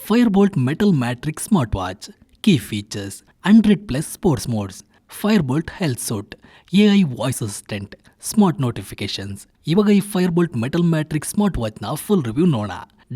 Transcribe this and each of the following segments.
Firebolt Metal Matrix Smartwatch. Key features: 100+ sports modes, Firebolt Health Suit, AI Voice Assistant, Smart Notifications. ಇವಾಗ ಈ ಫೈರ್ಬೋಲ್ಟ್ metal matrix smart watch ನ full review ನೋಡೋಣ.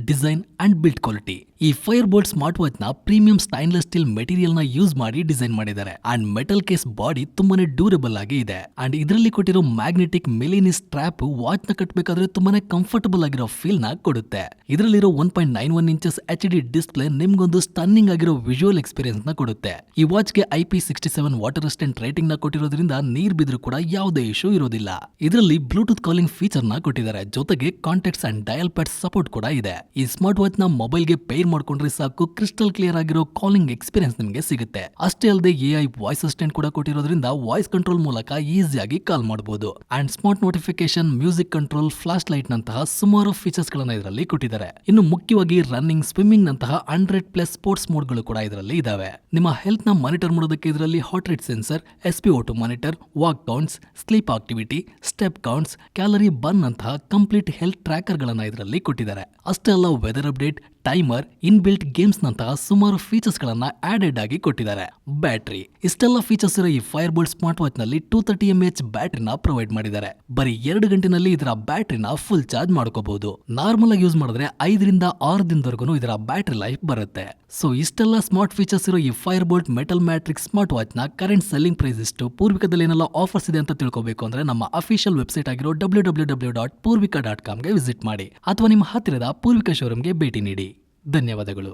Design and build quality. ಈ ಫೈರ್ಬೋಲ್ಟ್ smart watch ನ premium stainless steel material ನ use ಮಾಡಿ design ಮಾಡಿದ್ದಾರೆ. And metal case body ತುಂಬಾನೇ ಡ್ಯೂರಬಲ್ ಆಗಿ ಇದೆ. ಅಂಡ್ ಇದರಲ್ಲಿ ಕೊಟ್ಟಿರೋ ಮ್ಯಾಗ್ನೆಟಿಕ್ ಮೆಲಿನಿ ಸ್ಟ್ರಾಪ್ ವಾಚ್ ನ ಕಟ್ಟಬೇಕಾದ್ರೆ ತುಂಬಾನೇ ಕಂಫರ್ಟಬಲ್ ಆಗಿರೋ ಫೀಲ್ ನ ಕೊಡುತ್ತೆ. ಇದರಲ್ಲಿರೋ 1.91 ಇಂಚಸ್ HD ಡಿಸ್ಪ್ಲೇ ನಿಮ್ಗೊಂದು ಸ್ಟನ್ನಿಂಗ್ ಆಗಿರೋ ವಿಜುವಲ್ ಎಕ್ಸ್ಪೀರಿಯನ್ಸ್ ನ ಕೊಡುತ್ತೆ. ಈ ವಾಚ್ ಗೆ IP67 ವಾಟರ್ ರೆಸಿಸ್ಟೆಂಟ್ ರೇಟಿಂಗ್ ನ ಕೊಟ್ಟಿರೋದ್ರಿಂದ ನೀರ್ ಬಿದ್ರೂ ಕೂಡ ಯಾವುದೇ ಇಶ್ಯೂ ಇರೋದಿಲ್ಲ. ಇದರಲ್ಲಿ ಬ್ಲೂಟೂತ್ ಕಾಲಿಂಗ್ ಫೀಚರ್ ನ ಕೊಟ್ಟಿದ್ದಾರೆ. ಜೊತೆಗೆ contacts and dial pad support ಕೂಡ ಇದೆ. ಈ ಸ್ಮಾರ್ಟ್ ವಾಚ್ ನ ಮೊಬೈಲ್ ಗೆ ಪೇರ್ ಮಾಡ್ಕೊಂಡ್ರೆ ಸಾಕು, ಕ್ರಿಸ್ಟಲ್ ಕ್ಲಿಯರ್ ಆಗಿರೋ ಕಾಲಿಂಗ್ ಎಕ್ಸ್ಪೀರಿಯನ್ಸ್ ನಿಮಗೆ ಸಿಗುತ್ತೆ. ಅಷ್ಟೇ ಅಲ್ಲದೆ AI ವಾಯ್ಸ್ ಅಸಿಸ್ಟೆಂಟ್ ಕೂಡ ಕೊಟ್ಟಿರೋದ್ರಿಂದ ವಾಯ್ಸ್ ಕಂಟ್ರೋಲ್ ಮೂಲಕ ಈಸಿಯಾಗಿ ಕಾಲ್ ಮಾಡಬಹುದು. And smart notification, music control, flash light ನಂತಹ ಸುಮಾರು ಫೀಚರ್ಸ್ ಗಳನ್ನ ಇದರಲ್ಲಿ ಕೊಟ್ಟಿದ್ದಾರೆ. ಇನ್ನು ಮುಖ್ಯವಾಗಿ ರನ್ನಿಂಗ್, ಸ್ವಿಮ್ಮಿಂಗ್ ನಂತಹ 100+ ಸ್ಪೋರ್ಟ್ಸ್ ಮೋಡ್ ಗಳು ಕೂಡ ಇದರಲ್ಲಿ ಇದಾವೆ. ನಿಮ್ಮ ಹೆಲ್ತ್ ನ ಮಾನಿಟರ್ ಮಾಡೋದಕ್ಕೆ ಇದರಲ್ಲಿ heart rate sensor, SpO2 monitor, walk counts, sleep activity, step counts, calorie burn ನಂತಹ ಕಂಪ್ಲೀಟ್ ಹೆಲ್ತ್ ಟ್ರ್ಯಾಕರ್ ಗಳನ್ನ ಇದರಲ್ಲಿ ಕೊಟ್ಟಿದ್ದಾರೆ. ಅಷ್ಟೇ ಅಲ್ಲ, weather update, timer, inbuilt games ನಂತಹ ಸುಮಾರು ಫೀಚರ್ಸ್ ಗಳನ್ನ ಆಡೆಡ್ ಆಗಿ ಕೊಟ್ಟಿದ್ದಾರೆ. ಬ್ಯಾಟರಿ, ಇಷ್ಟೆಲ್ಲ ಫೀಚರ್ಸ್ ಇರೋ ಈ ಫೈರ್ಬೋಲ್ಟ್ ಸ್ಮಾರ್ಟ್ ವಾಚ್ ನಲ್ಲಿ 230 mAh ಬ್ಯಾಟರಿನ ಪ್ರೊವೈಡ್ ಮಾಡಿದ್ದಾರೆ. ಬರೀ 2 ಗಂಟೆನಲ್ಲಿ ಇದರ ಬ್ಯಾಟರಿನ ಫುಲ್ ಚಾರ್ಜ್ ಮಾಡ್ಕೋಬಹುದು. ನಾರ್ಮಲ್ ಆಗಿ ಯೂಸ್ ಮಾಡಿದ್ರೆ 5 ರಿಂದ 6 ದಿನದವರೆಗೂ ಇದರ ಬ್ಯಾಟರಿ ಲೈಫ್ ಬರುತ್ತೆ. ಸೊ ಇಷ್ಟೆಲ್ಲ ಸ್ಮಾರ್ಟ್ ಫೀಚರ್ಸ್ ಇರೋ ಈ ಫೈರ್ಬೋಲ್ಟ್ ಮೆಟಲ್ ಮ್ಯಾಟ್ರಿಕ್ಸ್ ಸ್ಮಾರ್ಟ್ ವಾಚ್ ನ ಕರೆಂಟ್ ಸೆಲ್ಲಿಂಗ್ ಪ್ರೈಸ್ ಎಷ್ಟು, ಪೂರ್ವಿಕದಲ್ಲಿ ಏನೆಲ್ಲ ಆಫರ್ಸ್ ಇದೆ ಅಂತ ತಿಳ್ಕೋಬೇಕು ಅಂದ್ರೆ ನಮ್ಮ ಅಫಿಷಿಯಲ್ ವೆಬ್ಸೈಟ್ ಆಗಿರೋ www.purvika.com ಗೆ ವಿಸಿಟ್ ಮಾಡಿ, ಅಥವಾ ನಿಮ್ಮ ಹತ್ತಿರದ ಪೂರ್ವಿಕಾ ಶೋರೂಮ್ಗೆ ಭೇಟಿ ನೀಡಿ. ಧನ್ಯವಾದಗಳು.